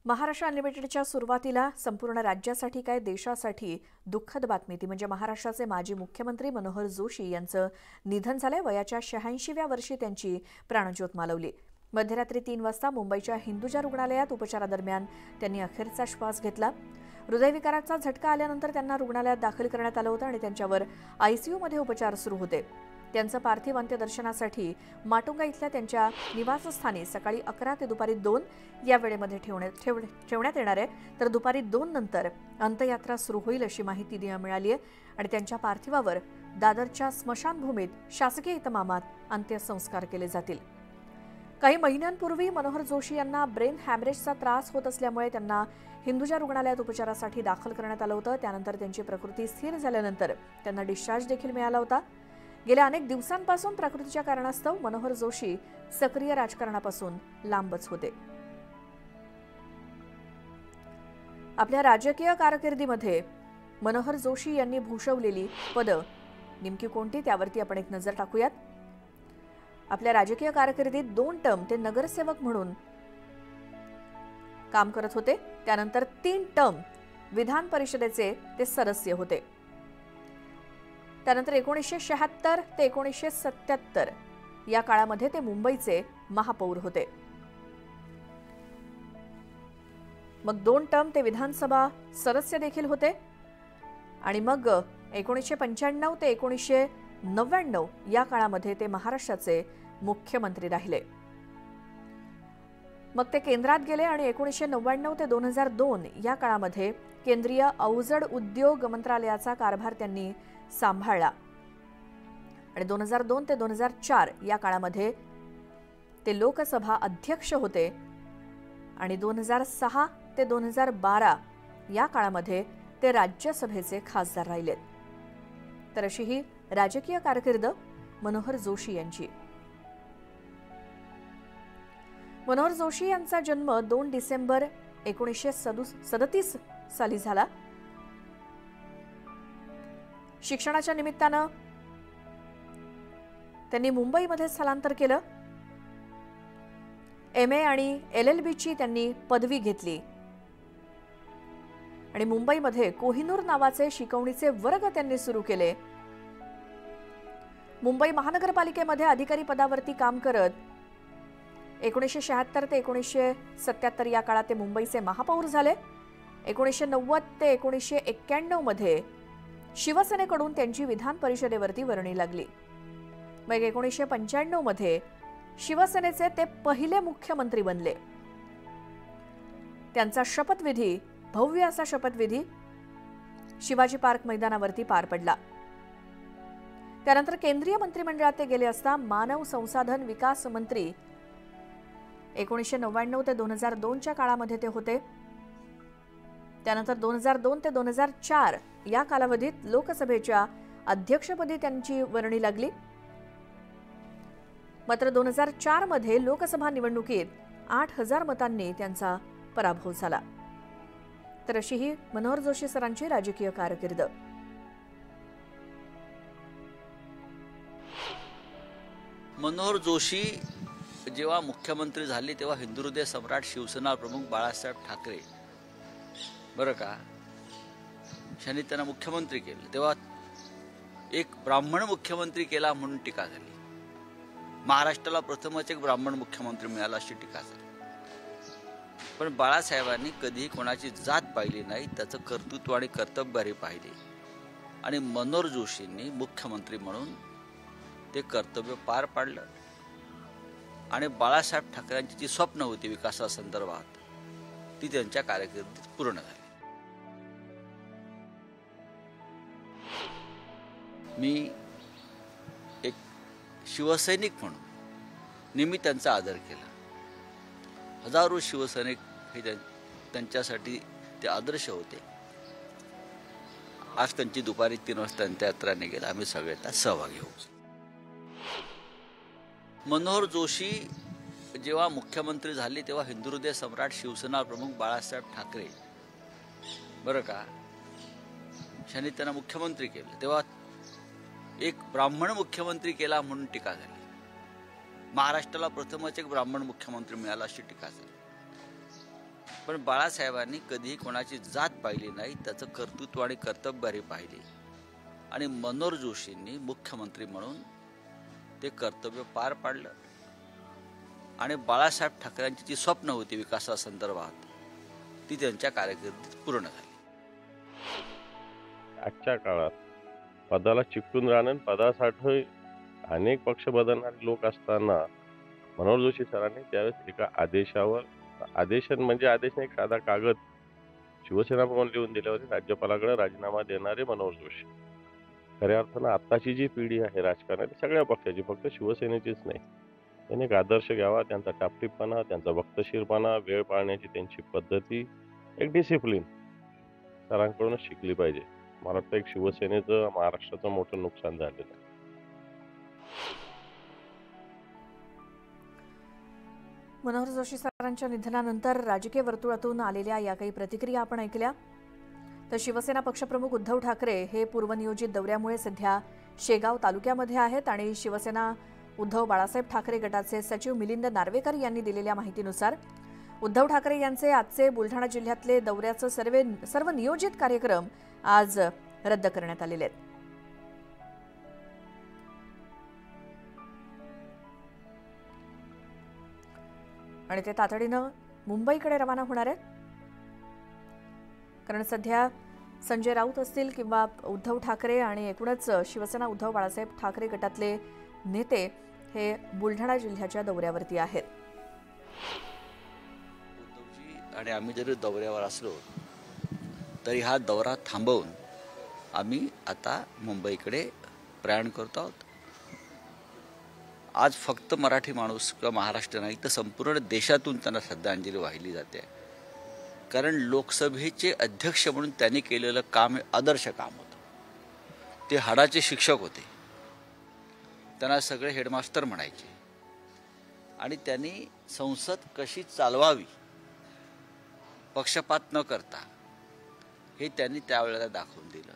महाराष्ट्र अनलिमिटेडच्या सुरुवातीला संपूर्ण राज्यासाठी काय देशासाठी दुःखद बातमी ती म्हणजे महाराष्ट्राचे माजी मुख्यमंत्री मनोहर जोशी यांचं निधन झालंय। वयाच्या 86व्या वर्षी त्यांची प्राणज्योत मालवली। मध्यरात्री 3 वाजता मुंबईच्या हिंदुजा रुग्णालयात उपचारादरम्यान त्यांनी अखेरचा श्वास घेतला। हृदयविकाराचा झटका आल्यानंतर त्यांना रुग्णालयात दाखल करण्यात आलं होतं आणि त्यांच्यावर आयसीयूमध्ये उपचार सुरू होते। त्यांचं पार्थिव अंत्यदर्शनासाठी माटुंगा इथल्या त्यांच्या निवासस्थानी सकाळी 11 ते दुपारी 2 या वेळेमध्ये ठेवण्यात येणार आहे। तर दुपारी 2 नंतर अंत्ययात्रा सुरू होईल अशी माहिती मिळाली आहे आणि त्यांच्या पार्थिवावर दादरच्या स्मशानभूमीत शासकीय इतमामात अंत्यसंस्कार केले जातील। काही महिन्यांपूर्वी मनोहर जोशी यांना ब्रेन हॅमरेजचा त्रास होत असल्यामुळे त्यांना हिंदुजा रुग्णालयात उपचारासाठी दाखल करण्यात आलं होतं। त्यानंतर त्यांची प्रकृती स्थिर झाल्यानंतर त्यांना डिस्चार्ज देखील मिळाला होता। गेल्या अनेक दिवसांपासून प्रकृतीच्या कारणास्तव मनोहर जोशी सक्रिय राजकारणापासून लांबच होते। आपल्या राजकीय कारकिर्दीमध्ये मनोहर जोशी यांनी भूषवलेली पदं नेमकी कोणती त्यावरती आपण एक नजर टाकूयात। आपल्या राजकीय कारकिर्दीत 2 टर्म ते नगरसेवक म्हणून काम करत होते। त्यानंतर 3 टर्म विधान परिषदेचे ते सदस्य होते। त्यानंतर 1976 ते 1977 या काळामध्ये ते मुंबईचे महापौर होते। मग 2 टर्म ते विधानसभा सदस्य देखील होते आणि मग 1995 ते 1999 या काळामध्ये ते महाराष्ट्राचे मुख्यमंत्री राहिले। मग ते केंद्रात गेले आणि 1999 ते 2002 या काळामध्ये केंद्रीय अवजड उद्योग मंत्रालयाचा कारभार त्यांनी सांभाळला आणि 2002 ते 2004 या काळामध्ये ते लोकसभा अध्यक्ष होते आणि 2006 ते 2012 या काळामध्ये ते राज्यसभेचे खासदार राहिले। तर अशी ही राजकीय कारकीर्द मनोहर जोशी यांची। मनोहर जोशी यांचा जन्म 2 डिसेंबर 1937 साली झाला। शिक्षणाच्या निमित्तानं त्यांनी मुंबईमध्ये स्थलांतर केलं। MA आणि LLBची त्यांनी पदवी घेतली आणि मुंबईमध्ये कोहिनूर नावाचे शिकवणीचे वर्ग त्यांनी सुरू केले। मुंबई महानगरपालिकेमध्ये अधिकारी पदावरती काम करत 1976 ते 1977 या काळात ते मुंबईचे महापौर झाले। 1990 ते 1991 मध्ये शिवसेनेकडून त्यांची विधान परिषदेवरती वर्णी लागली। मग 1995 मध्ये शिवसेनेचे ते पहिले मुख्यमंत्री बनले। त्यांचा शपथविधी भव्य असा शपथविधी शिवाजी पार्क मैदानावरती पार पडला। त्यानंतर केंद्रीय मंत्रिमंडळात ते गेले असता मानव संसाधन विकास मंत्री 1999 ते 2002 च्या काळामध्ये ते होते। त्यानंतर 2002 ते 2004 या कालावधीत लोकसभेच्या अध्यक्षपदी त्यांची वर्णी लागली। मात्र 2004 मध्ये लोकसभा निवडणुकीत 8000 मतांनी त्यांचा पराभव झाला। तर अशी ही मनोहर जोशी सरांची राजकीय कारकीर्द। मनोहर जोशी जेव्हा मुख्यमंत्री झाले तेव्हा हिंदुहृदय सम्राट शिवसेना प्रमुख बाळासाहेब ठाकरे बरं का यांनी त्यांना मुख्यमंत्री केले तेव्हा एक ब्राह्मण मुख्यमंत्री केला म्हणून टीका झाली। महाराष्ट्राला प्रथमच एक ब्राह्मण मुख्यमंत्री मिळाला अशी टीका झाली। पण बाळासाहेबांनी कधीही कोणाची जात पाहिली नाही, त्याचं कर्तृत्व आणि कर्तव्य पाहिले आणि मनोहर जोशींनी मुख्यमंत्री म्हणून ते कर्तव्य पार पाडलं आणि बाळासाहेब ठाकरेंची जी स्वप्न होती विकासासंदर्भात ती त्यांच्या कारकिर्दीत पूर्ण झाली। मी एक शिवसैनिक म्हणून नेहमी त्यांचा आदर केला। हजारो शिवसैनिक हे त्यांच्यासाठी ते आदर्श होते। आज त्यांची दुपारी 3 वाजता अंत्ययात्रा निघेल, आम्ही सगळे त्यात सहभागी होऊ। मनोहर जोशी जेव्हा मुख्यमंत्री झाले तेव्हा हिंदुहृदय सम्राट शिवसेना प्रमुख बाळासाहेब ठाकरे बरं का यांनी त्यांना मुख्यमंत्री केले तेव्हा एक ब्राह्मण मुख्यमंत्री केला म्हणून टीका झाली। महाराष्ट्राला प्रथमच एक ब्राह्मण मुख्यमंत्री मिळाला अशी टीका झाली। पण बाळासाहेबांनी कधीही कोणाची जात पाहिली नाही, त्याचं कर्तृत्व आणि कर्तबगारी पाहिली. आणि मनोहर जोशींनी मुख्यमंत्री म्हणून ते कर्तव्य पार पाडलं. आणि बाळासाहेब ठाकरेंची जी स्वप्न होती विकासासंदर्भात ती त्यांच्या कारकिर्दीत पूर्ण झाली. आजच्या काळात पदाला चिकटून राहणं, पदासाठी अनेक पक्ष बदलणारे लोक असताना मनोहर जोशी सरांनी त्यावेळेस एका आदेशावर, आदेश नाही, एक साधा कागद शिवसेना भवन लिहून दिले होते, राज्यपालाकडे राजीनामा देणारे मनोहर जोशी. खऱ्या अर्थानं आत्ताची जी पिढी आहे राजकारणाची, सगळ्या पक्षाची, फक्त शिवसेनेचीच नाही, त्यांनी एक आदर्श घ्यावा. त्यांचा टापटीपणा, त्यांचा वक्तशीरपणा, वेळ पाळण्याची त्यांची पद्धती, एक डिसिप्लिन सरांकडूनच शिकली पाहिजे. मला वाटतं एक शिवसेनेचं, महाराष्ट्राचं मोठं नुकसान झालेलं आहे. मनोहर जोशी सरांच्या निधनानंतर राजकीय वर्तुळातून आलेल्या या काही प्रतिक्रिया आपण ऐकल्या. तर शिवसेना पक्षप्रमुख उद्धव ठाकरे हे पूर्वनियोजित दौऱ्यामुळे सध्या शेगाव तालुक्यामध्ये आहेत. आणि शिवसेना उद्धव बाळासाहेब ठाकरे गटाचे सचिव मिलिंद नार्वेकर यांनी दिलेल्या माहितीनुसार उद्धव ठाकरे यांचे आजचे बुलढाणा जिल्ह्यातले दौऱ्याचे सर्व नियोजित कार्यक्रम आज रद्द करण्यात आलेले आहेत. आणि ते तातडीनं मुंबईकडे रवाना होणार आहेत. कारण सध्या संजय राऊत असतील किंवा उद्धव ठाकरे आणि एकूणच शिवसेना उद्धव बाळासाहेब ठाकरे गटातले नेते हे बुलढाणा जिल्ह्याच्या दौऱ्यावरती आहेत. उद्धवजी आणि आम्ही जरी दौऱ्यावर असलो तरी हा दौरा थांबवून आम्ही आता मुंबईकडे प्रयाण करतो आहोत. आज फक्त मराठी माणूस किंवा महाराष्ट्र नाही तर संपूर्ण देशातून त्यांना श्रद्धांजली वाहिली जाते. कारण लोकसभेचे अध्यक्ष म्हणून त्यांनी केलेलं काम हे आदर्श काम होतं. ते हाडाचे शिक्षक होते, त्यांना सगळे हेडमास्टर म्हणायचे. आणि त्यांनी संसद कशी चालवावी पक्षपात न करता हे त्यांनी त्यावेळेला दाखवून दिलं.